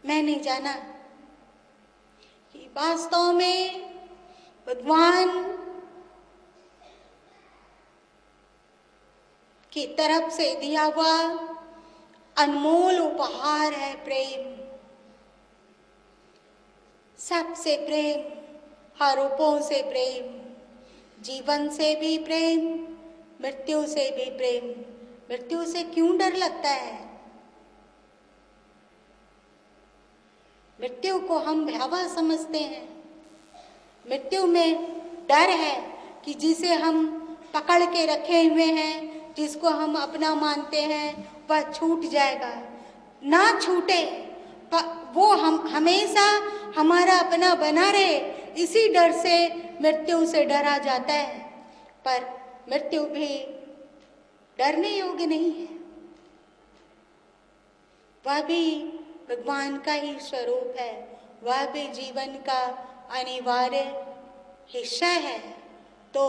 मैंने जाना कि वास्तव में भगवान की तरफ से दिया हुआ अनमोल उपहार है प्रेम। सबसे प्रेम, हर रूपों से प्रेम, जीवन से भी प्रेम, मृत्यु से भी प्रेम। मृत्यु से क्यों डर लगता है? मृत्यु को हम भयावह समझते हैं। मृत्यु में डर है कि जिसे हम पकड़ के रखे हुए हैं, जिसको हम अपना मानते हैं, वह छूट जाएगा। ना छूटे, वो हम हमेशा हमारा अपना बना रहे, इसी डर से मृत्यु से डरा जाता है। पर मृत्यु भी डरने योग्य नहीं है। वह भी भगवान का ही स्वरूप है, वह भी जीवन का अनिवार्य हिस्सा है। तो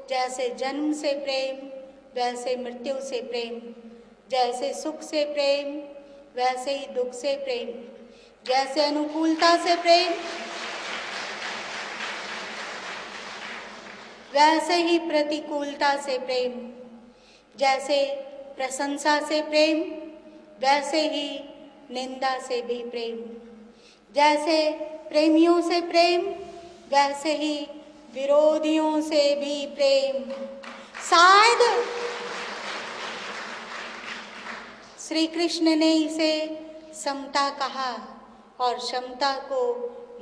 जैसे जन्म से प्रेम, वैसे मृत्यु से प्रेम, जैसे सुख से प्रेम, वैसे ही दुख से प्रेम, जैसे अनुकूलता से प्रेम, वैसे ही प्रतिकूलता से प्रेम, जैसे प्रशंसा से प्रेम, वैसे ही निंदा से भी प्रेम, जैसे प्रेमियों से प्रेम, वैसे ही विरोधियों से भी प्रेम। शायद श्री कृष्ण ने इसे समता कहा और समता को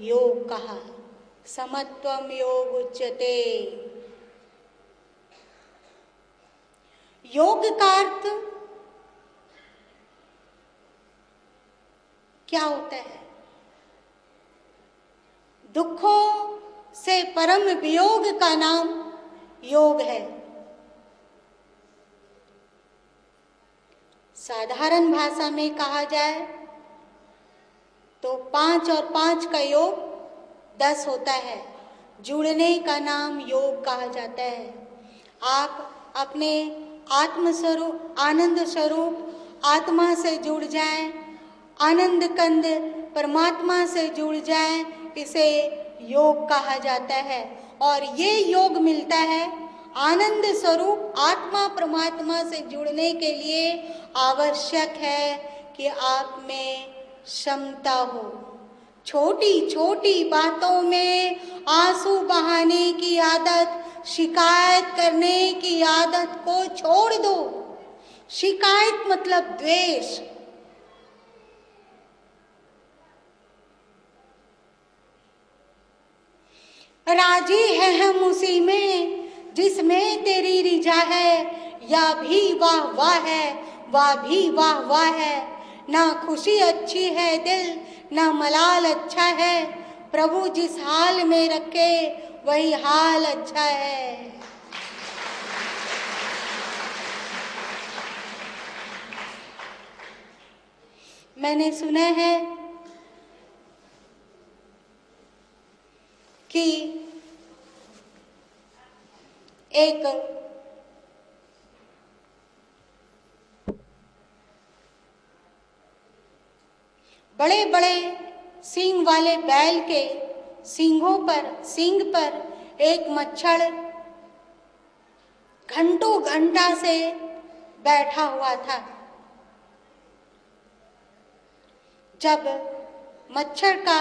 योग कहा। समत्वम योग उच्यते। योग का अर्थ क्या होता है? दुखों से परम वियोग का नाम योग है। साधारण भाषा में कहा जाए तो 5 और 5 का योग 10 होता है। जुड़ने का नाम योग कहा जाता है। आप अपने आत्म स्वरूप, आनंद स्वरूप आत्मा से जुड़ जाएं, आनंद कंद परमात्मा से जुड़ जाएं, इसे योग कहा जाता है। और ये योग मिलता है आनंद स्वरूप आत्मा परमात्मा से जुड़ने के लिए आवश्यक है कि आप में क्षमता हो। छोटी छोटी बातों में आंसू बहाने की आदत, शिकायत करने की आदत को छोड़ दो। शिकायत मतलब द्वेष। राजी है हम उसी में जिसमें तेरी रिजा है, या भी वाह वाह है, वाह भी वाह वाह है। ना खुशी अच्छी है दिल, ना मलाल अच्छा है, प्रभु जिस हाल में रखे वही हाल अच्छा है। मैंने सुना है कि एक बड़े बड़े सींग वाले बैल के सींग पर एक मच्छर घंटों घंटा से बैठा हुआ था। जब मच्छर का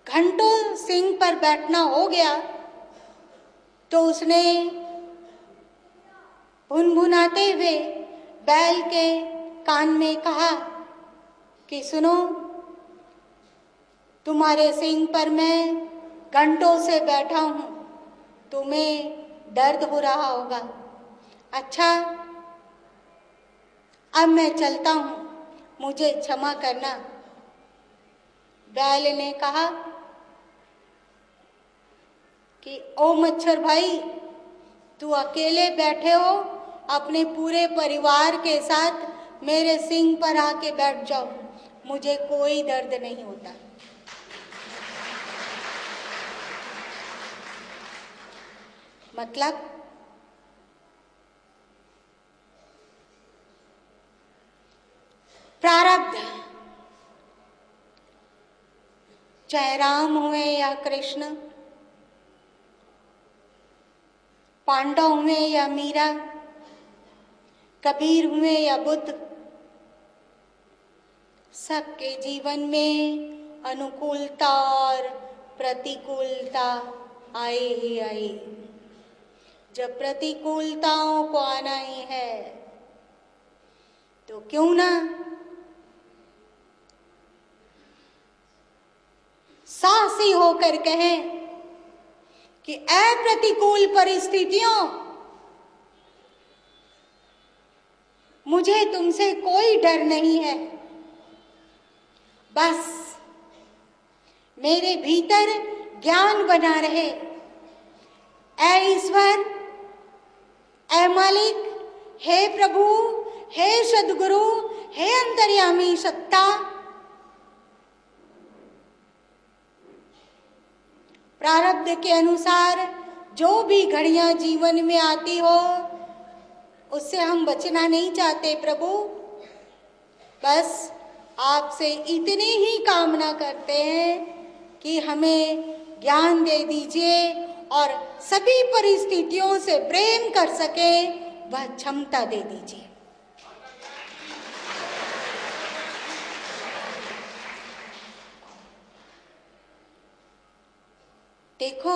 घंटों सींग पर बैठना हो गया तो उसने भुनभुनाते हुए बैल के कान में कहा कि सुनो, तुम्हारे सींग पर मैं घंटों से बैठा हूं, तुम्हें दर्द हो रहा होगा। अच्छा, अब मैं चलता हूं, मुझे क्षमा करना। बैल ने कहा कि ओ मच्छर भाई, तू अकेले बैठे हो, अपने पूरे परिवार के साथ मेरे सींग पर आके बैठ जाओ, मुझे कोई दर्द नहीं होता। मतलब प्रारब्ध चाहे राम हुए या कृष्ण, पांडव हुए या मीरा, कबीर हुए या बुद्ध, सबके जीवन में अनुकूलता और प्रतिकूलता आए ही आए। जब प्रतिकूलताओं को आना ही है तो क्यों ना साहसी होकर कहें कि ऐ प्रतिकूल परिस्थितियों, मुझे तुमसे कोई डर नहीं है, बस मेरे भीतर ज्ञान बना रहे। ऐ ईश्वर, ऐ मालिक, हे प्रभु, हे सद्गुरु, हे अंतर्यामी सत्ता, प्रारब्ध के अनुसार जो भी घड़ियां जीवन में आती हो उससे हम बचना नहीं चाहते प्रभु, बस आपसे इतनी ही कामना करते हैं कि हमें ज्ञान दे दीजिए और सभी परिस्थितियों से प्रेम कर सके वह क्षमता दे दीजिए। देखो,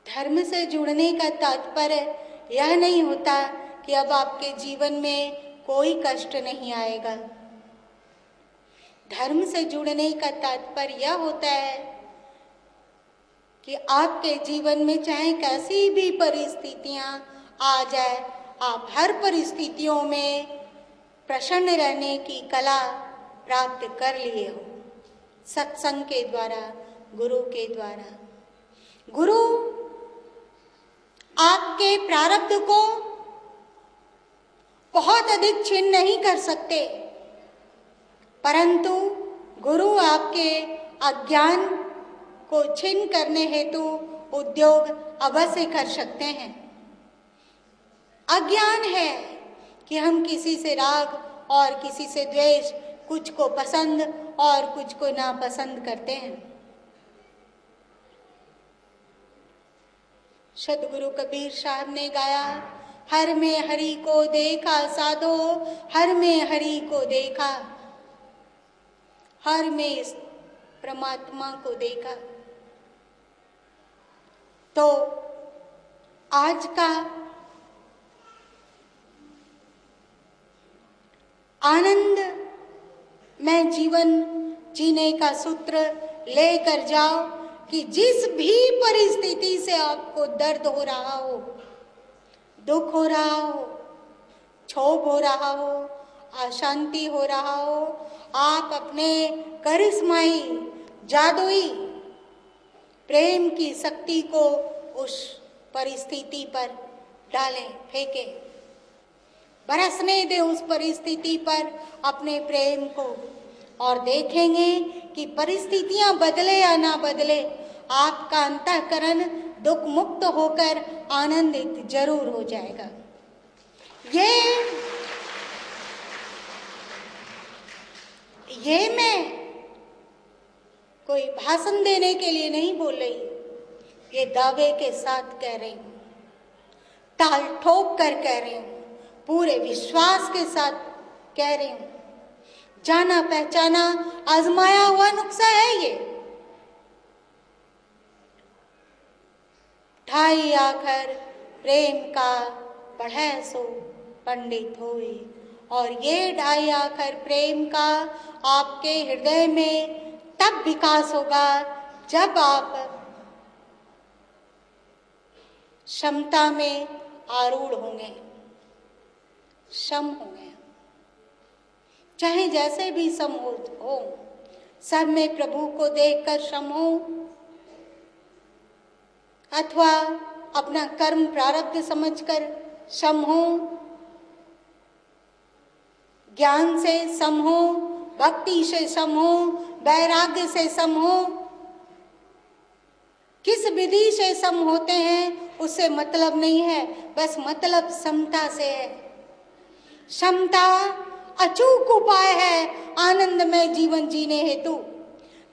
धर्म से जुड़ने का तात्पर्य यह नहीं होता कि अब आपके जीवन में कोई कष्ट नहीं आएगा। धर्म से जुड़ने का तात्पर्य यह होता है कि आपके जीवन में चाहे कैसी भी परिस्थितियां आ जाए, आप हर परिस्थितियों में प्रसन्न रहने की कला प्राप्त कर लिए हो, सत्संग के द्वारा, गुरु के द्वारा। गुरु आपके प्रारब्ध को बहुत अधिक छीन नहीं कर सकते, परंतु गुरु आपके अज्ञान को छीन करने हेतु उद्योग अवश्य कर सकते हैं। अज्ञान है कि हम किसी से राग और किसी से द्वेष, कुछ को पसंद और कुछ को नापसंद करते हैं। सदगुरु कबीर साहब ने गाया, हर में हरि को देखा साधो, हर में हरि को देखा, हर में परमात्मा को देखा। तो आज का आनंद में जीवन जीने का सूत्र लेकर जाओ कि जिस भी परिस्थिति से आपको दर्द हो रहा हो, दुख हो रहा हो, क्षोभ हो रहा हो, अशांति हो रहा हो, आप अपने करिश्माई जादुई प्रेम की शक्ति को उस परिस्थिति पर डालें, फेंकें, बरसने दे उस परिस्थिति पर अपने प्रेम को, और देखेंगे कि परिस्थितियां बदले या ना बदले, आपका अंतःकरण दुख मुक्त होकर आनंदित जरूर हो जाएगा। ये मैं कोई भाषण देने के लिए नहीं बोल रही, ये दावे के साथ कह रही हूँ, ताल ठोक कर कह रही हूँ, पूरे विश्वास के साथ कह रही हूँ। जाना पहचाना आजमाया हुआ नुस्खा है ये। ढाई आखर प्रेम का पढ़े सो पंडित होए, और ये ढाई आखर प्रेम का आपके हृदय में तब विकास होगा जब आप क्षमता में आरूढ़ होंगे, सम होंगे। चाहे जैसे भी सम हो, सब में प्रभु को देखकर सम हो, अथवा अपना कर्म प्रारब्ध समझकर सम हो, ज्ञान से सम हो, भक्ति से सम हो, वैराग्य से सम हो। किस विधि से सम होते हैं उससे मतलब नहीं है, बस मतलब समता से है। समता अचूक उपाय है आनंदमय जीवन जीने हेतु।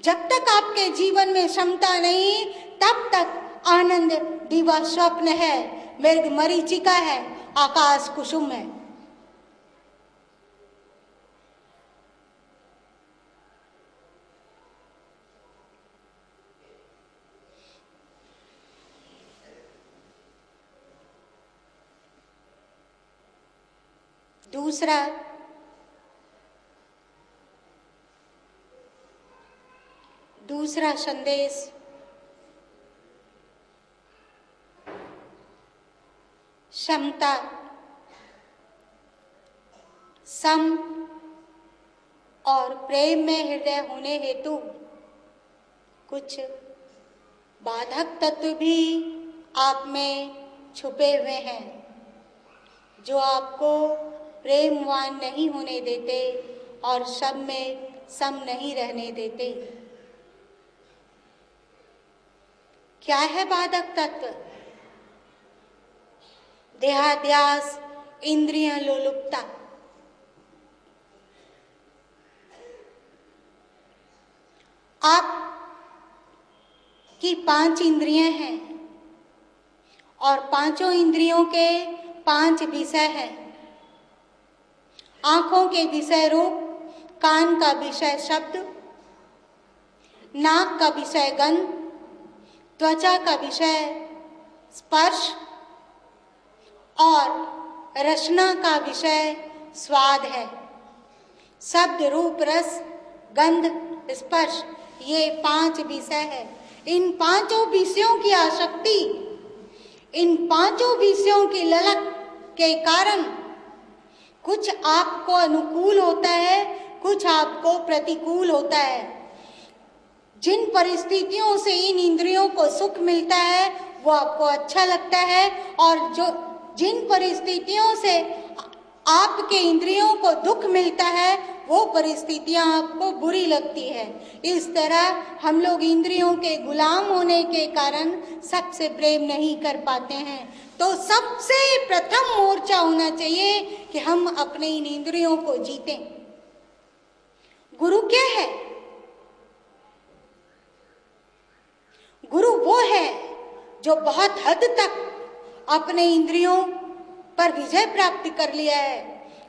जब तक आपके जीवन में क्षमता नहीं, तब तक आनंद दीवा स्वप्न है, मृग मरीचिका है, आकाश कुसुम है। दूसरा संदेश क्षमता, सम और प्रेम में हृदय होने हेतु कुछ बाधक तत्व भी आप में छुपे हुए हैं, जो आपको प्रेमवान नहीं होने देते और सब में सम नहीं रहने देते। क्या है बाधक तत्व? देहाध्यास, इंद्रिय लोलुपता। आप की 5 इंद्रियां हैं और पांचों इंद्रियों के 5 विषय हैं। आंखों के विषय रूप, कान का विषय शब्द, नाक का विषय गंध, त्वचा का विषय स्पर्श और रसना का विषय स्वाद है। शब्द, रूप, रस, गंध, स्पर्श, ये 5 विषय है। इन 5 विषयों की आसक्ति, इन 5 विषयों की ललक के कारण कुछ आपको अनुकूल होता है, कुछ आपको प्रतिकूल होता है। जिन परिस्थितियों से इन इंद्रियों को सुख मिलता है वो आपको अच्छा लगता है, और जिन परिस्थितियों से आपके इंद्रियों को दुख मिलता है वो परिस्थितियां आपको बुरी लगती है। इस तरह हम लोग इंद्रियों के गुलाम होने के कारण सबसे प्रेम नहीं कर पाते हैं। तो सबसे प्रथम मोर्चा होना चाहिए कि हम अपने इन इंद्रियों को जीतें। गुरु क्या है? गुरु वो है जो बहुत हद तक अपने इंद्रियों पर विजय प्राप्त कर लिया है,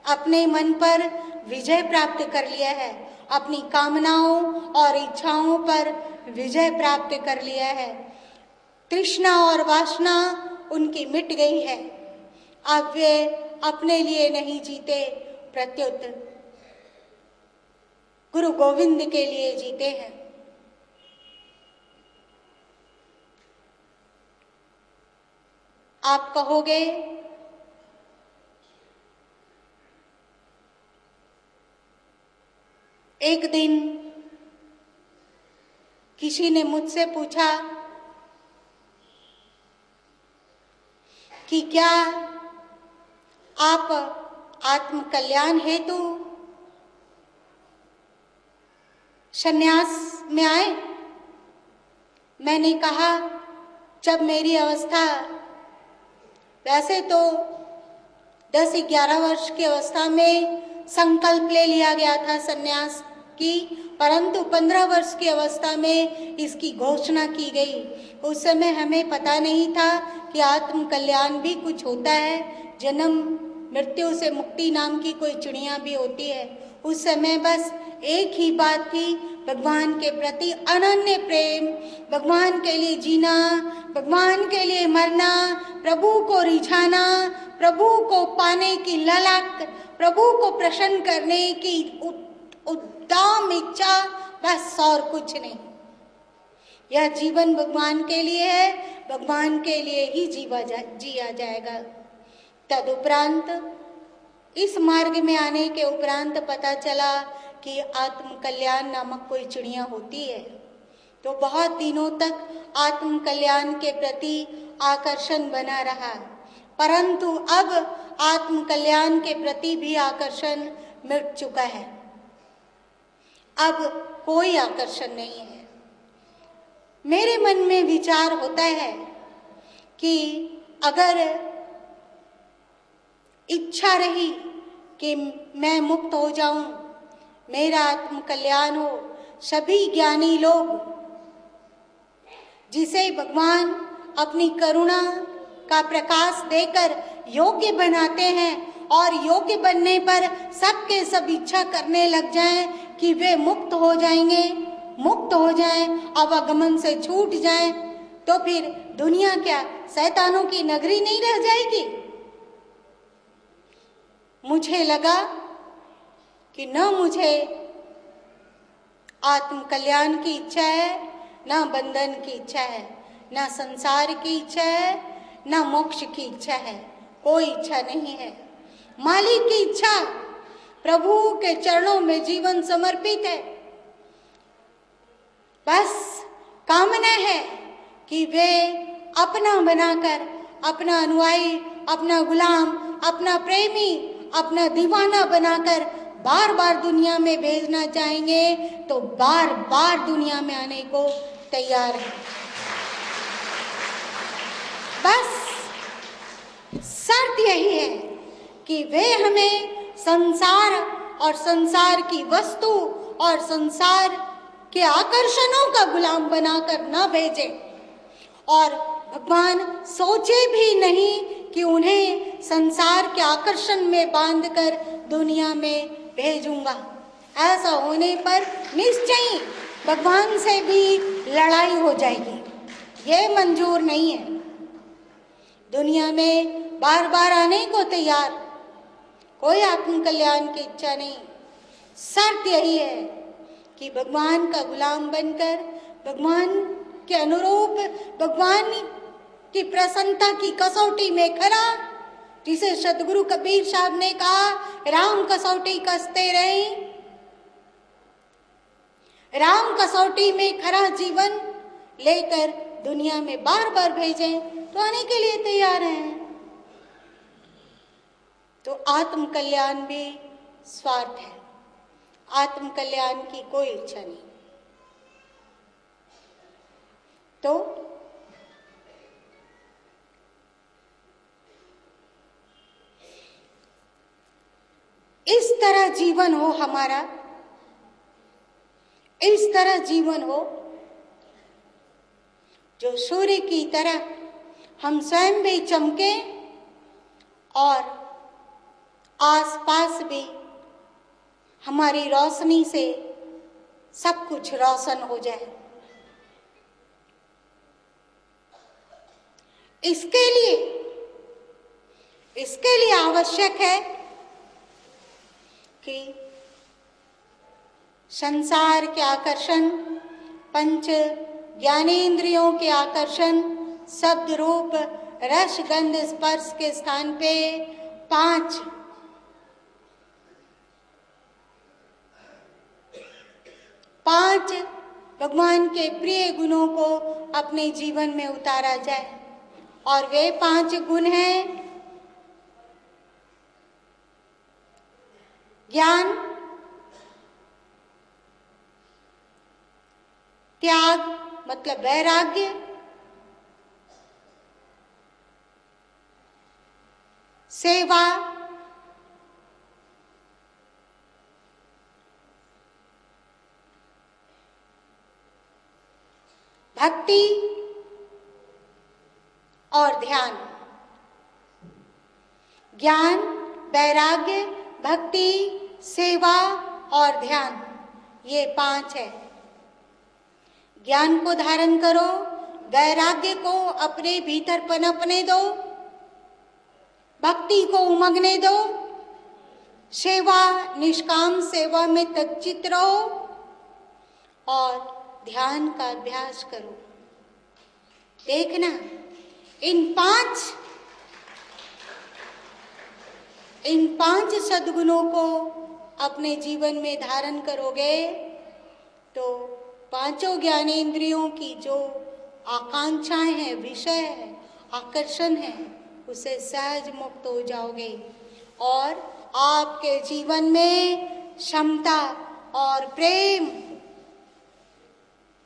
अपने मन पर विजय प्राप्त कर लिया है, अपनी कामनाओं और इच्छाओं पर विजय प्राप्त कर लिया है। तृष्णा और वासना उनकी मिट गई है। अब वे अपने लिए नहीं जीते, प्रत्युत गुरु गोविंद के लिए जीते हैं। आप कहोगे एक दिन किसी ने मुझसे पूछा कि क्या आप आत्म कल्याण हेतु संन्यास में आए? मैंने कहा, जब मेरी अवस्था, वैसे तो 10-11 वर्ष की अवस्था में संकल्प ले लिया गया था संन्यास की, परंतु 15 वर्ष की अवस्था में इसकी घोषणा की गई। उस समय हमें पता नहीं था कि आत्म कल्याण भी कुछ होता है, जन्म मृत्यु से मुक्ति नाम की कोई चिड़िया भी होती है। उस समय बस एक ही बात थी, भगवान के प्रति अनन्य प्रेम, भगवान के लिए जीना, भगवान के लिए मरना, प्रभु को रिझाना, प्रभु को पाने की ललक, प्रभु को प्रसन्न करने की उद्दाम इच्छा, बस और कुछ नहीं। यह जीवन भगवान के लिए है, भगवान के लिए ही जिया जाएगा। तदुपरांत इस मार्ग में आने के उपरांत पता चला कि आत्म कल्याण नामक कोई चिड़िया होती है। तो बहुत दिनों तक आत्म कल्याण के प्रति आकर्षण बना रहा, परंतु अब आत्म कल्याण के प्रति भी आकर्षण मिट चुका है। अब कोई आकर्षण नहीं है। मेरे मन में विचार होता है कि अगर इच्छा रही कि मैं मुक्त हो जाऊं, मेरा आत्म कल्याण हो, सभी ज्ञानी लोग जिसे भगवान अपनी करुणा का प्रकाश देकर योग्य बनाते हैं और योग्य बनने पर सबके सब इच्छा करने लग जाएं कि वे मुक्त हो जाएंगे, मुक्त हो जाएं, आवागमन से छूट जाएं, तो फिर दुनिया क्या शैतानों की नगरी नहीं रह जाएगी? मुझे लगा कि न मुझे आत्म कल्याण की इच्छा है, न बंधन की इच्छा है, न संसार की इच्छा है, न मोक्ष की इच्छा है, कोई इच्छा नहीं है। मालिक की इच्छा, प्रभु के चरणों में जीवन समर्पित है। बस कामना है कि वे अपना बनाकर, अपना अनुयायी, अपना गुलाम, अपना प्रेमी, अपना दीवाना बनाकर बार बार दुनिया में भेजना चाहेंगे तो बार बार दुनिया में आने को तैयार है। बस शर्त यही है कि वे हमें संसार और संसार की वस्तु और संसार के आकर्षणों का गुलाम बनाकर न भेजें, और भगवान सोचे भी नहीं कि उन्हें संसार के आकर्षण में बांधकर दुनिया में भेजूंगा। ऐसा होने पर निश्चय भगवान से भी लड़ाई हो जाएगी, ये मंजूर नहीं है। दुनिया में बार बार आने को तैयार, कोई आत्म कल्याण की इच्छा नहीं। शर्त यही है कि भगवान का गुलाम बनकर भगवान के अनुरूप, भगवान की प्रसन्नता की कसौटी में खरा, जिसे सतगुरु कबीर साहब ने कहा, राम कसौटी कसते रहे, राम कसौटी में खरा जीवन लेकर दुनिया में बार बार भेजें तो आने के लिए तैयार हैं। तो आत्म कल्याण भी स्वार्थ है, आत्म कल्याण की कोई इच्छा नहीं। तो इस तरह जीवन हो हमारा, इस तरह जीवन हो जो सूर्य की तरह हम स्वयं भी चमके और आसपास भी हमारी रोशनी से सब कुछ रोशन हो जाए। इसके लिए आवश्यक है कि संसार के आकर्षण, पंच ज्ञानेंद्रियों के आकर्षण, शब्द रूप रस गंध स्पर्श के स्थान पे पांच भगवान के प्रिय गुणों को अपने जीवन में उतारा जाए। और वे 5 गुण हैं: ज्ञान, त्याग मतलब वैराग्य, सेवा, भक्ति और ध्यान। ज्ञान, वैराग्य, भक्ति, सेवा और ध्यान, ये 5 है। ज्ञान को धारण करो, वैराग्य को अपने भीतर पनपने दो, भक्ति को उमगने दो, सेवा, निष्काम सेवा में तच्चित रहो और ध्यान का अभ्यास करो। देखना, इन पांच सद्गुणों को अपने जीवन में धारण करोगे तो पांचों ज्ञानेंद्रियों की जो आकांक्षाएं हैं, विषय है, आकर्षण है, उसे सहज मुक्त हो जाओगे और आपके जीवन में क्षमता और प्रेम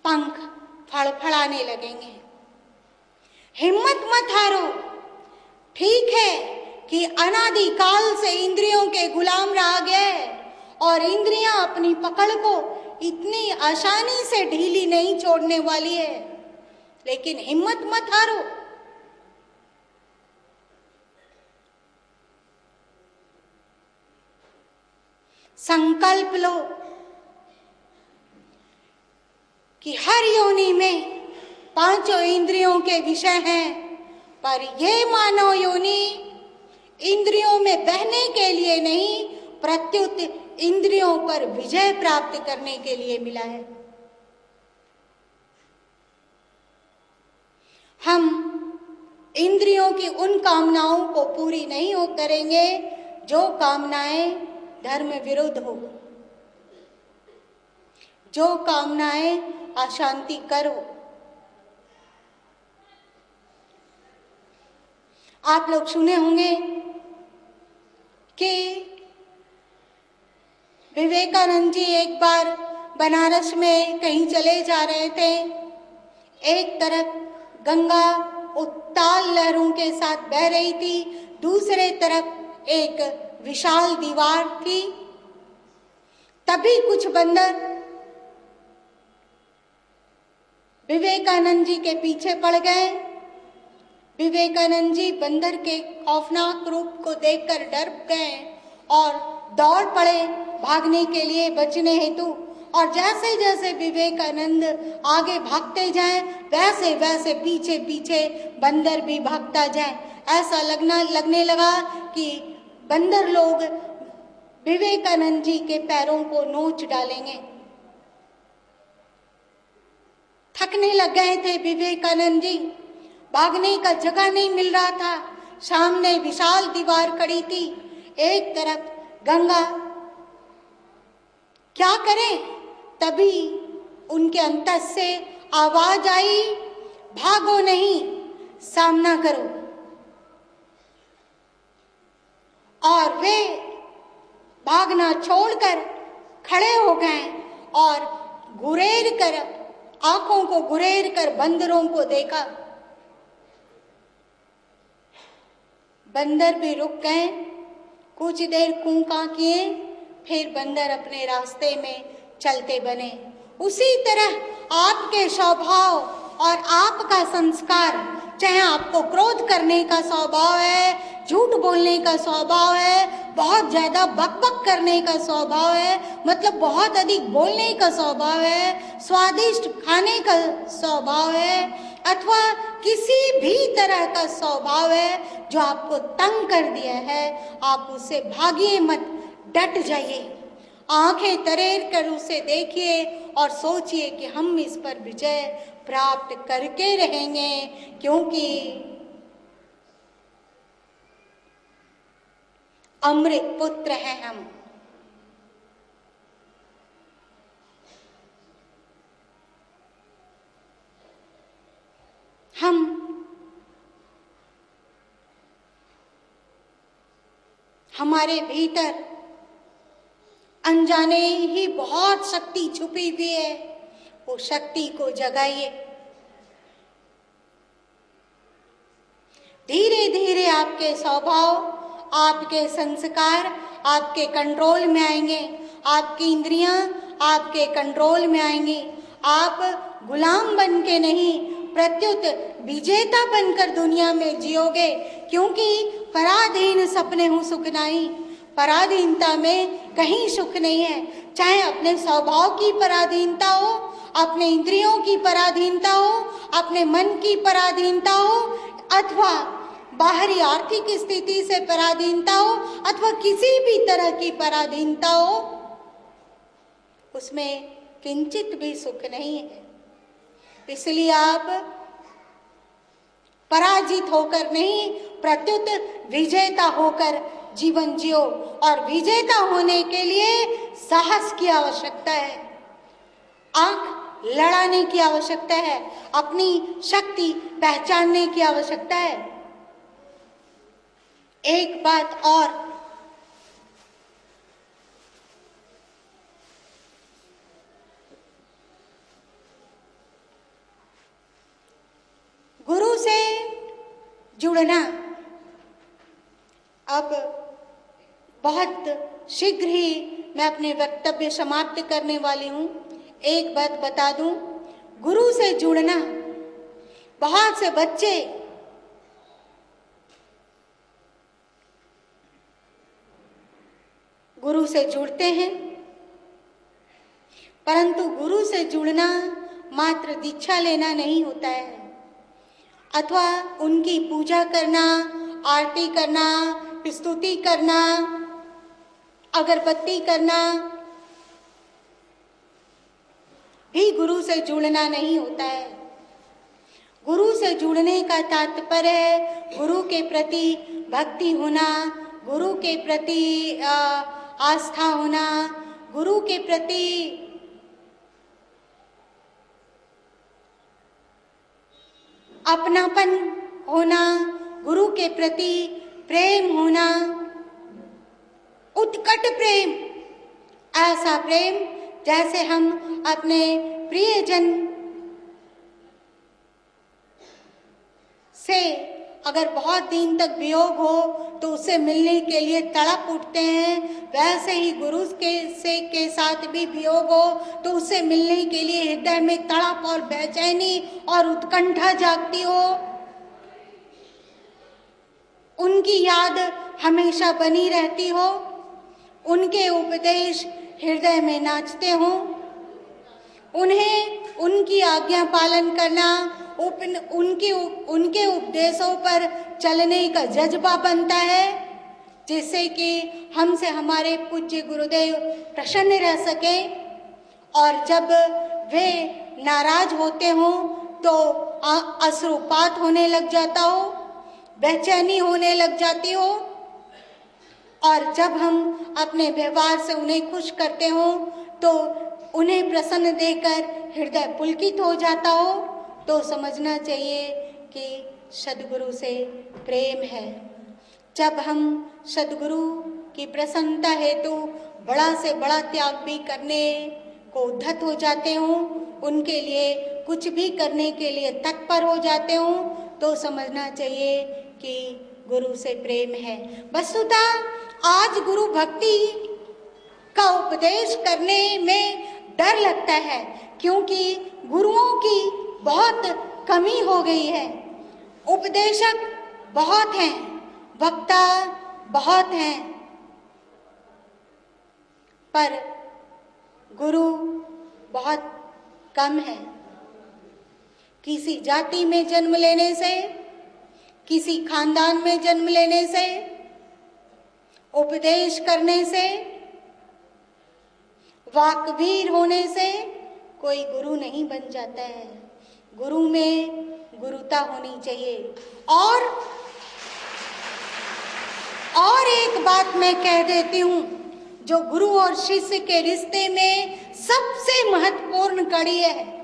पंख फड़फड़ाने लगेंगे। हिम्मत मत हारो। ठीक है कि अनादिकाल से इंद्रियों के गुलाम रहा गए और इंद्रियां अपनी पकड़ को इतनी आसानी से ढीली नहीं छोड़ने वाली है। लेकिन हिम्मत मत हारो। संकल्प लो कि हर योनि में पांचों इंद्रियों के विषय हैं, पर ये मानव योनि इंद्रियों में बहने के लिए नहीं, प्रत्युत इंद्रियों पर विजय प्राप्त करने के लिए मिला है। हम इंद्रियों की उन कामनाओं को पूरी नहीं हो करेंगे जो कामनाएं धर्म विरुद्ध हो, जो कामनाएं अशांति करो। आप लोग सुने होंगे कि विवेकानंद जी एक बार बनारस में कहीं चले जा रहे थे। एक तरफ गंगा उत्ताल लहरों के साथ बह रही थी, दूसरे तरफ एक विशाल दीवार थी। तभी कुछ बंदर विवेकानंद जी के पीछे पड़ गए। विवेकानंद जी बंदर के खौफनाक रूप को देखकर डर गए और दौड़ पड़े भागने के लिए, बचने हेतु। और जैसे जैसे विवेकानंद आगे भागते जाएं, वैसे वैसे पीछे पीछे बंदर भी भागता जाए। ऐसा लगने लगा कि बंदर लोग विवेकानंद जी के पैरों को नोच डालेंगे। थकने लग गए थे विवेकानंद जी, भागने का जगह नहीं मिल रहा था। सामने विशाल दीवार खड़ी थी, एक तरफ गंगा। क्या करें? तभी उनके अंतर से आवाज आई, भागो नहीं, सामना करो। और वे भागना छोड़कर खड़े हो गए और घुरेर कर, आंखों को घुरेर कर बंदरों को देखा। बंदर भी रुक गए, कुछ देर कूंका किए, फिर बंदर अपने रास्ते में चलते बने। उसी तरह आपके स्वभाव और आपका संस्कार, चाहे आपको क्रोध करने का स्वभाव है, झूठ बोलने का स्वभाव है, बहुत ज्यादा बकबक करने का स्वभाव है, मतलब बहुत अधिक बोलने का स्वभाव है, स्वादिष्ट खाने का स्वभाव है, अथवा किसी भी तरह का स्वभाव है जो आपको तंग कर दिया है, आप उससे भागिए मत, डट जाइए। आंखें तरेर कर उसे देखिए और सोचिए कि हम इस पर विजय प्राप्त करके रहेंगे, क्योंकि अमृत पुत्र हैं हम। हमारे भीतर अनजाने ही बहुत शक्ति छुपी हुई है, वो शक्ति को जगाइए। धीरे धीरे आपके स्वभाव, आपके संस्कार आपके कंट्रोल में आएंगे, आपकी इंद्रियां आपके कंट्रोल में आएंगी। आप गुलाम बन के नहीं, प्रत्युत विजेता बनकर दुनिया में जियोगे, क्योंकि पराधीन सपने हूँ सुख नहीं। पराधीनता में कहीं सुख नहीं है, चाहे अपने स्वभाव की पराधीनता हो, अपने इंद्रियों की पराधीनता हो, अपने मन की पराधीनता हो, अथवा बाहरी आर्थिक स्थिति से पराधीनता हो, अथवा किसी भी तरह की पराधीनता हो, उसमें किंचित भी सुख नहीं है। इसलिए आप पराजित होकर नहीं, प्रत्युत विजेता होकर जीवन जियो। और विजेता होने के लिए साहस की आवश्यकता है, आंख लड़ाने की आवश्यकता है, अपनी शक्ति पहचानने की आवश्यकता है। एक बात और, गुरु से जुड़ना अब बहुत शीघ्र ही मैं अपने वक्तव्य समाप्त करने वाली हूँ। एक बात बता दूं, गुरु से जुड़ना, बहुत से बच्चे गुरु से जुड़ते हैं, परंतु गुरु से जुड़ना मात्र दीक्षा लेना नहीं होता है, अथवा उनकी पूजा करना, आरती करना, स्तुति करना, अगरबत्ती करना भी गुरु से जुड़ना नहीं होता है। गुरु से जुड़ने का तात्पर्य है गुरु के प्रति भक्ति होना, गुरु के प्रति आस्था होना, गुरु के प्रति अपनापन होना, गुरु के प्रति प्रेम होना, उत्कट प्रेम, ऐसा प्रेम जैसे हम अपने प्रियजन से अगर बहुत दिन तक वियोग हो तो उससे मिलने के लिए तड़प उठते हैं, वैसे ही गुरु के साथ भी वियोग हो तो उससे मिलने के लिए हृदय में तड़प और बेचैनी और उत्कंठा जागती हो। उनकी याद हमेशा बनी रहती हो, उनके उपदेश हृदय में नाचते हो, उन्हें उनकी आज्ञा पालन करना, उनके उपदेशों पर चलने का जज्बा बनता है, जिससे कि हमसे हमारे पूज्य गुरुदेव प्रसन्न रह सके। और जब वे नाराज होते हो तो अश्रुपात होने लग जाता हो, बेचैनी होने लग जाती हो, और जब हम अपने व्यवहार से उन्हें खुश करते हो तो उन्हें प्रसन्न देकर हृदय पुलकित हो जाता हो, तो समझना चाहिए कि सद्गुरु से प्रेम है। जब हम सद्गुरु की प्रसन्नता हेतु बड़ा से बड़ा त्याग भी करने को उद्धत हो जाते हो, उनके लिए कुछ भी करने के लिए तत्पर हो जाते हो, तो समझना चाहिए कि गुरु से प्रेम है। वस्तुतः आज गुरु भक्ति का उपदेश करने में डर लगता है, क्योंकि गुरुओं की बहुत कमी हो गई है। उपदेशक बहुत हैं, वक्ता बहुत हैं, पर गुरु बहुत कम है। किसी जाति में जन्म लेने से, किसी खानदान में जन्म लेने से, उपदेश करने से, वाकवीर होने से कोई गुरु नहीं बन जाता है। गुरु में गुरुता होनी चाहिए। और एक बात मैं कह देती हूँ, जो गुरु और शिष्य के रिश्ते में सबसे महत्वपूर्ण कड़ी है,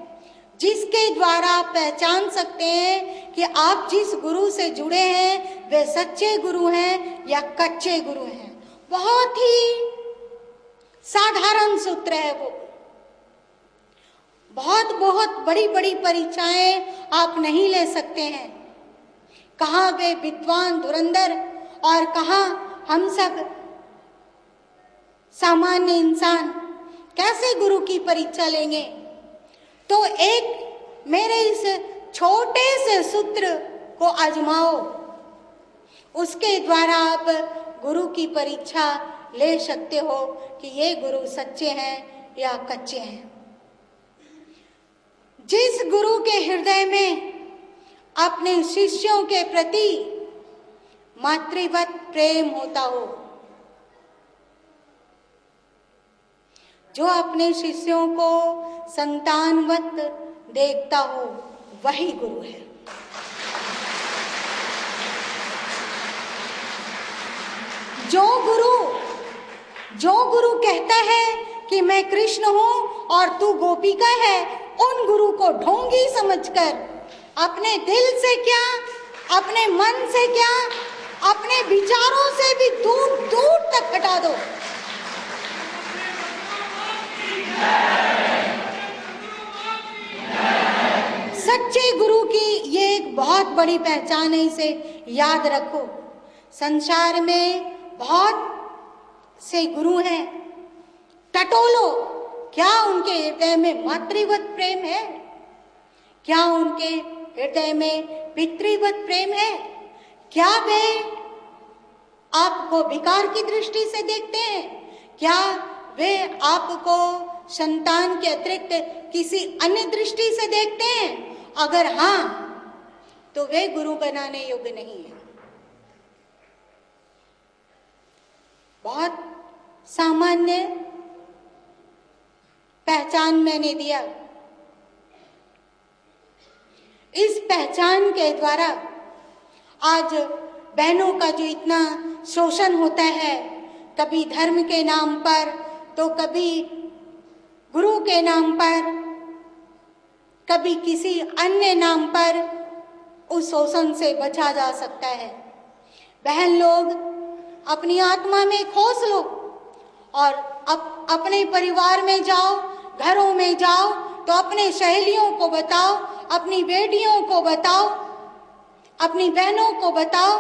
जिसके द्वारा आप पहचान सकते हैं कि आप जिस गुरु से जुड़े हैं वे सच्चे गुरु हैं या कच्चे गुरु हैं। बहुत ही साधारण सूत्र है वो। बहुत बड़ी बड़ी परीक्षाएं आप नहीं ले सकते हैं। कहाँ वे विद्वान धुरंधर और कहाँ हम सब सामान्य इंसान कैसे गुरु की परीक्षा लेंगे। तो एक मेरे इस छोटे से सूत्र को आजमाओ, उसके द्वारा आप गुरु की परीक्षा ले सकते हो कि ये गुरु सच्चे हैं या कच्चे हैं। जिस गुरु के हृदय में अपने शिष्यों के प्रति मातृवत प्रेम होता हो, जो अपने शिष्यों को संतानवत देखता हो, वही गुरु है। जो गुरु कहता है कि मैं कृष्ण हूं और तू गोपिका है, उन गुरु को ढोंगी समझकर अपने दिल से क्या, अपने मन से क्या, अपने विचारों से भी दूर दूर तक हटा दो। सच्चे गुरु की ये एक बहुत बड़ी पहचान है, इसे याद रखो। संसार में बहुत से गुरु हैं, टटोलो, क्या उनके हृदय में मातृवत प्रेम है? क्या उनके हृदय में पितृवत प्रेम है? क्या वे आपको विकार की दृष्टि से देखते हैं? क्या वे आपको संतान के अतिरिक्त किसी अन्य दृष्टि से देखते हैं? अगर हाँ, तो वे गुरु बनाने योग्य नहीं है। बहुत सामान्य पहचान मैंने दिया। इस पहचान के द्वारा आज बहनों का जो इतना शोषण होता है, कभी धर्म के नाम पर, तो कभी गुरु के नाम पर, कभी किसी अन्य नाम पर, उस शोषण से बचा जा सकता है। बहन लोग, अपनी आत्मा में खोस लो और अपने परिवार में जाओ, घरों में जाओ, तो अपने सहेलियों को बताओ, अपनी बेटियों को बताओ, अपनी बहनों को बताओ,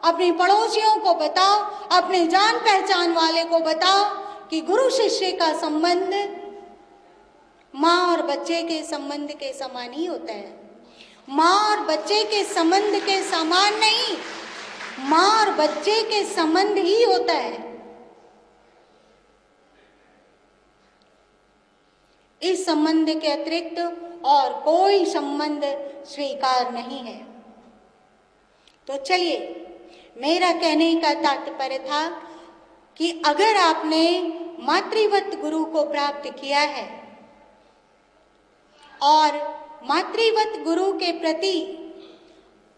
अपनी पड़ोसियों को बताओ, अपने जान पहचान वाले को बताओ कि गुरु शिष्य का संबंध माँ और बच्चे के संबंध के समान ही होता है। माँ और बच्चे के संबंध के समान नहीं, माँ और बच्चे के संबंध ही होता है। इस संबंध के अतिरिक्त और कोई संबंध स्वीकार नहीं है। तो चलिए, मेरा कहने का तात्पर्य था कि अगर आपने मातृवत गुरु को प्राप्त किया है और मातृवत गुरु के प्रति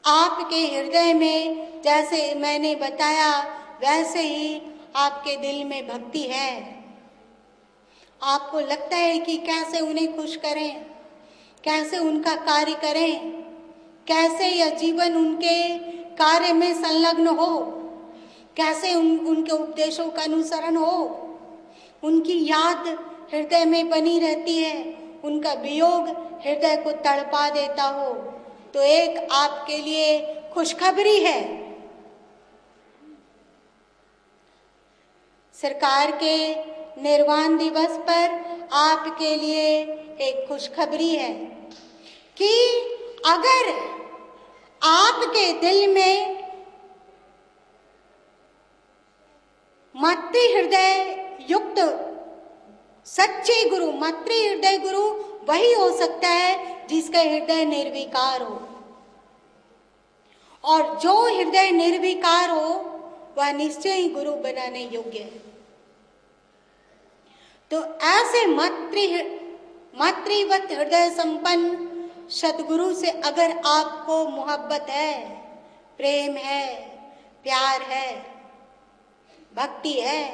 आपके हृदय में, जैसे मैंने बताया वैसे ही आपके दिल में भक्ति है, आपको लगता है कि कैसे उन्हें खुश करें, कैसे उनका कार्य करें, कैसे यह जीवन उनके कार्य में संलग्न हो, कैसे उनके उपदेशों का अनुसरण हो, उनकी याद हृदय में बनी रहती है, उनका वियोग हृदय को तड़पा देता हो, तो एक आपके लिए खुशखबरी है। सरकार के निर्वाण दिवस पर आपके लिए एक खुशखबरी है कि अगर आपके दिल में मातृ हृदय युक्त सच्चे गुरु, मातृ हृदय गुरु वही हो सकता है जिसका हृदय निर्विकार हो, और जो हृदय निर्विकार हो वह निश्चय ही गुरु बनाने योग्य है। तो ऐसे मातृवत हृदय संपन्न सदगुरु से अगर आपको मोहब्बत है, प्रेम है, प्यार है, भक्ति है,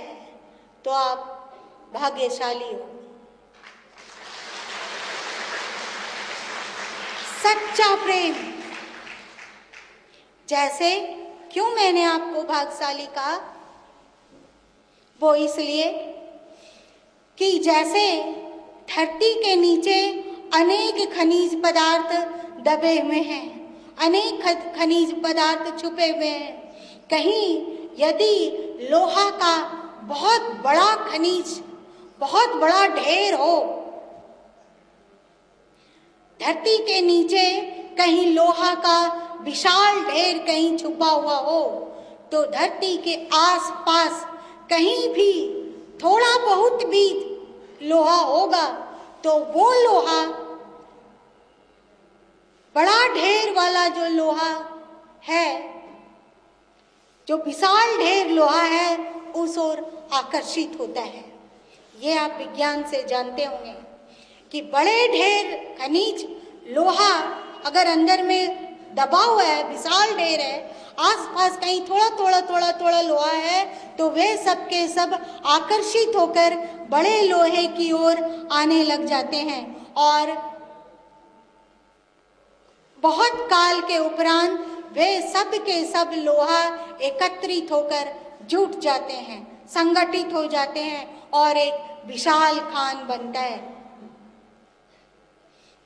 तो आप भाग्यशाली हो। सच्चा प्रेम, जैसे क्यों मैंने आपको भाग्यशाली कहा, वो इसलिए कि जैसे धरती के नीचे अनेक खनिज पदार्थ दबे हुए हैं, अनेक खनिज पदार्थ छुपे हुए हैं। कहीं यदि लोहा का बहुत बड़ा खनिज, बहुत बड़ा ढेर हो, धरती के नीचे कहीं लोहा का विशाल ढेर कहीं छुपा हुआ हो, तो धरती के आसपास कहीं भी थोड़ा बहुत भी लोहा होगा, तो वो लोहा, बड़ा ढेर वाला जो लोहा है, जो विशाल ढेर लोहा है, उस ओर आकर्षित होता है। ये आप विज्ञान से जानते होंगे कि बड़े ढेर खनिज लोहा अगर अंदर में दबा हुआ है, विशाल ढेर है, आसपास कहीं थोड़ा लोहा है, तो वे सब के सब आकर्षित होकर बड़े लोहे की ओर आने लग जाते हैं, और बहुत काल के उपरांत वे सब के सब लोहा एकत्रित होकर जुट जाते हैं, संगठित हो जाते हैं और एक विशाल खान बनता है।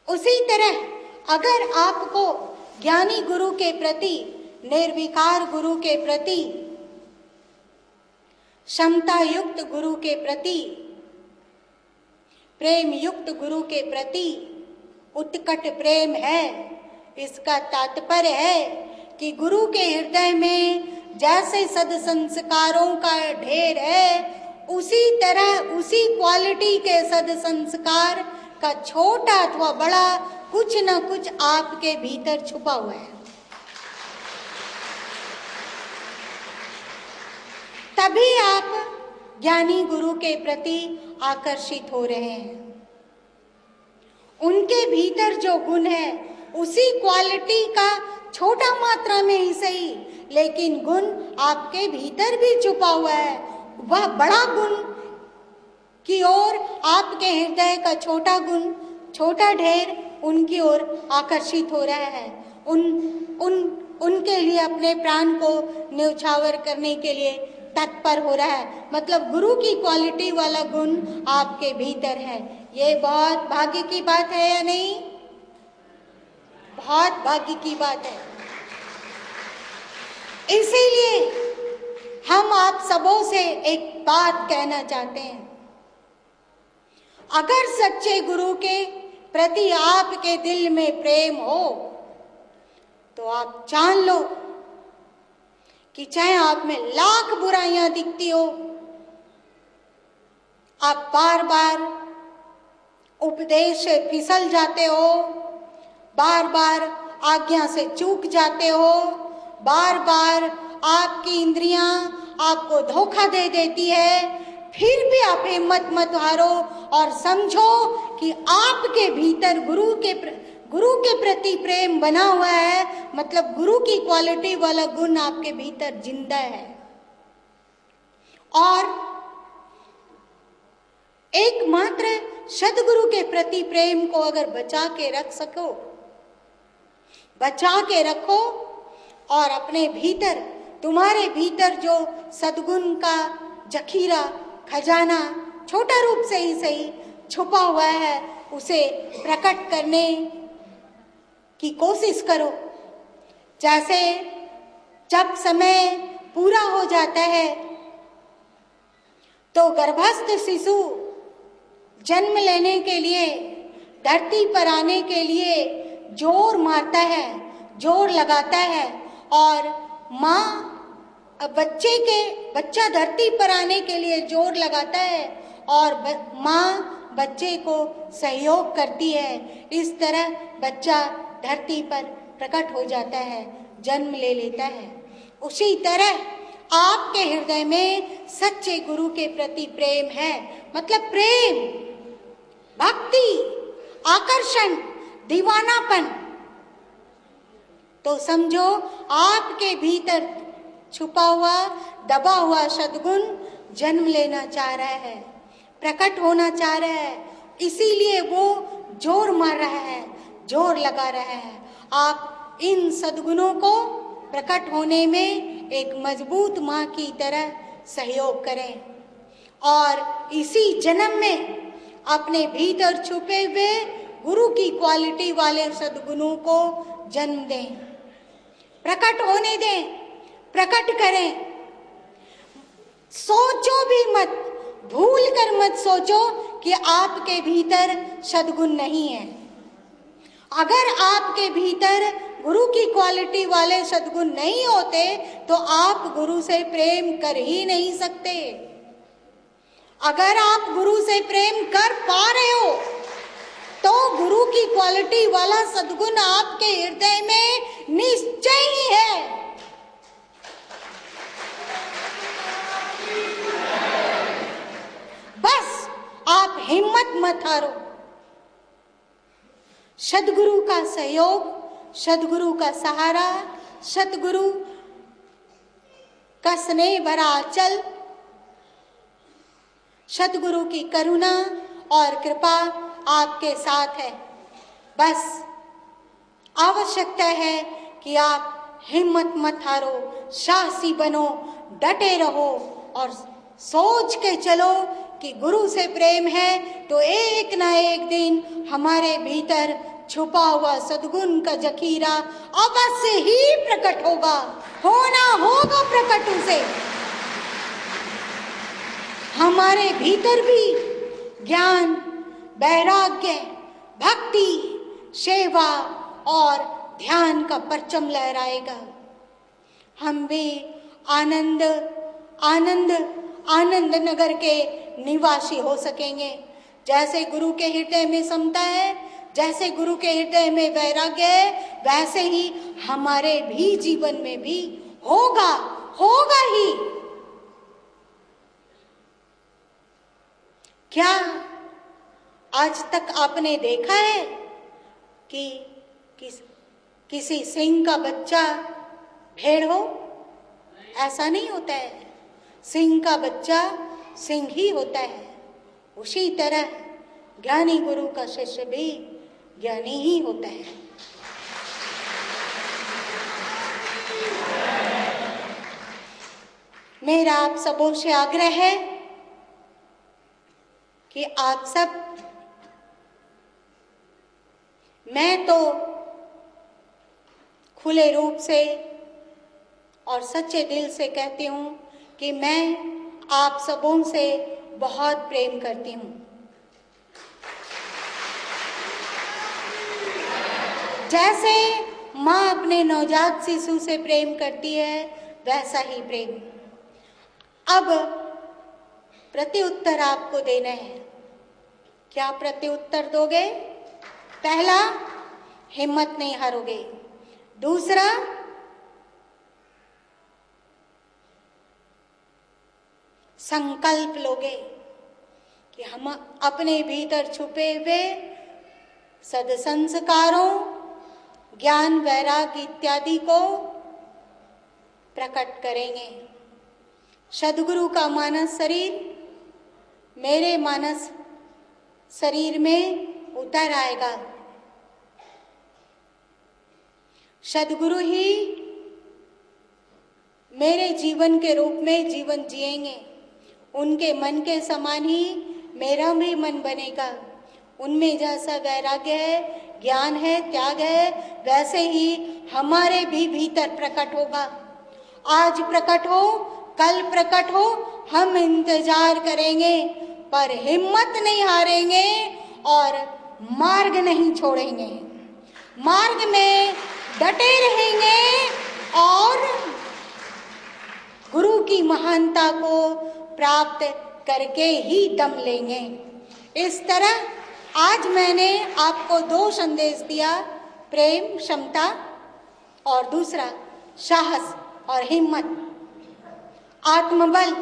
उसी तरह अगर आपको ज्ञानी गुरु के प्रति, निर्विकार गुरु के प्रति, क्षमता युक्त गुरु के प्रति प्रेम युक्त गुरु के प्रति उत्कट प्रेम है। इसका तात्पर्य है कि गुरु के हृदय में जैसे सद्संस्कारों का ढेर है, उसी तरह उसी क्वालिटी के सद्संस्कार का छोटा अथवा बड़ा कुछ न कुछ आपके भीतर छुपा हुआ है। तभी आप ज्ञानी गुरु के प्रति आकर्षित हो रहे हैं। उनके भीतर जो गुण है उसी क्वालिटी का छोटा मात्रा में ही सही, लेकिन गुण आपके भीतर भी छुपा हुआ है। वह बड़ा गुण की ओर आपके हृदय का छोटा गुण, छोटा ढेर उनकी ओर आकर्षित हो रहा है। उनके लिए अपने प्राण को न्यौछावर करने के लिए तत्पर हो रहा है। मतलब गुरु की क्वालिटी वाला गुण आपके भीतर है। ये बहुत भाग्य की बात है या नहीं? बहुत भाग्य की बात है। इसीलिए हम आप सबों से एक बात कहना चाहते हैं। अगर सच्चे गुरु के प्रति आपके दिल में प्रेम हो तो आप जान लो कि चाहे आप में लाख बुराइयां दिखती हो, आप बार बार उपदेश से फिसल जाते हो, बार बार आज्ञा से चूक जाते हो, बार बार आपकी इंद्रियां आपको धोखा दे देती है, फिर भी आप हिम्मत मत हारो और समझो कि आपके भीतर गुरु के प्रति प्रेम बना हुआ है। मतलब गुरु की क्वालिटी वाला गुण आपके भीतर जिंदा है। और एकमात्र सद्गुरु के प्रति प्रेम को अगर बचा के रख सको, बचा के रखो और अपने भीतर, तुम्हारे भीतर जो सद्गुण का जखीरा खजाना छोटा रूप से ही सही छुपा हुआ है, उसे प्रकट करने की कोशिश करो। जैसे जब समय पूरा हो जाता है तो गर्भस्थ शिशु जन्म लेने के लिए, धरती पर आने के लिए जोर मारता है, जोर लगाता है, और माँ बच्चा धरती पर आने के लिए जोर लगाता है और माँ बच्चे को सहयोग करती है। इस तरह बच्चा धरती पर प्रकट हो जाता है, जन्म ले लेता है। उसी तरह आपके हृदय में सच्चे गुरु के प्रति प्रेम है। मतलब प्रेम, भक्ति, आकर्षण, दीवानापन। तो समझो आपके भीतर छुपा हुआ, दबा हुआ सद्गुण जन्म लेना चाह रहा है, प्रकट होना चाह रहा है। इसीलिए वो जोर मार रहा है, जोर लगा रहा है। आप इन सद्गुणों को प्रकट होने में एक मजबूत माँ की तरह सहयोग करें और इसी जन्म में अपने भीतर छुपे हुए गुरु की क्वालिटी वाले सद्गुणों को जन्म दें, प्रकट होने दें, प्रकट करें। सोचो भी मत, भूल कर मत सोचो कि आपके भीतर सद्गुण नहीं है। अगर आपके भीतर गुरु की क्वालिटी वाले सद्गुण नहीं होते तो आप गुरु से प्रेम कर ही नहीं सकते। अगर आप गुरु से प्रेम कर पा रहे हो तो गुरु की क्वालिटी वाला सद्गुण आपके हृदय में निश्चय ही है। बस आप हिम्मत मत हारो। सद्गुरु का सहयोग, सद्गुरु का सहारा, सद्गुरु का स्नेह भरा आंचल, सद्गुरु की करुणा और कृपा आपके साथ है। बस आवश्यकता है कि आप हिम्मत मत हारो, साहसी बनो, डटे रहो और सोच के चलो कि गुरु से प्रेम है तो एक ना एक दिन हमारे भीतर छुपा हुआ सद्गुण का जखीरा अवश्य ही प्रकट होगा, होना होगा प्रकट उसे। हमारे भीतर भी ज्ञान, वैराग्य, भक्ति, सेवा और ध्यान का परचम लहराएगा। हम भी आनंद आनंद आनंद नगर के निवासी हो सकेंगे। जैसे गुरु के हृदय में समता है, जैसे गुरु के हृदय में वैराग्य है, वैसे ही हमारे भी जीवन में भी होगा ही। क्या आज तक आपने देखा है कि किसी सिंह का बच्चा भेड़ हो? ऐसा नहीं होता है। सिंह का बच्चा सिंह ही होता है। उसी तरह ज्ञानी गुरु का शिष्य भी ज्ञानी ही होता है। मेरा आप सबों से आग्रह है कि आप सब, मैं तो खुले रूप से और सच्चे दिल से कहती हूँ कि मैं आप सबों से बहुत प्रेम करती हूँ। जैसे माँ अपने नवजात शिशु से प्रेम करती है, वैसा ही प्रेम। अब प्रत्युत्तर आपको देना है। क्या प्रत्युत्तर दोगे? पहला, हिम्मत नहीं हारोगे। दूसरा, संकल्प लोगे कि हम अपने भीतर छुपे हुए सद्संस्कारों, ज्ञान, वैराग्य इत्यादि को प्रकट करेंगे। सद्गुरु का मानस शरीर मेरे मानस शरीर में उतर आएगा। सद्गुरु ही मेरे जीवन के रूप में जीवन जिएंगे। उनके मन के समान ही मेरा भी मन बनेगा। उनमें जैसा वैराग्य है, ज्ञान है, त्याग है, वैसे ही हमारे भी भीतर प्रकट होगा। आज प्रकट हो, कल प्रकट हो, हम इंतजार करेंगे, पर हिम्मत नहीं हारेंगे और मार्ग नहीं छोड़ेंगे। मार्ग में डटे रहेंगे और गुरु की महानता को प्राप्त करके ही दम लेंगे। इस तरह आज मैंने आपको 2 संदेश दिया, प्रेम, क्षमता, और दूसरा साहस और हिम्मत, आत्मबल।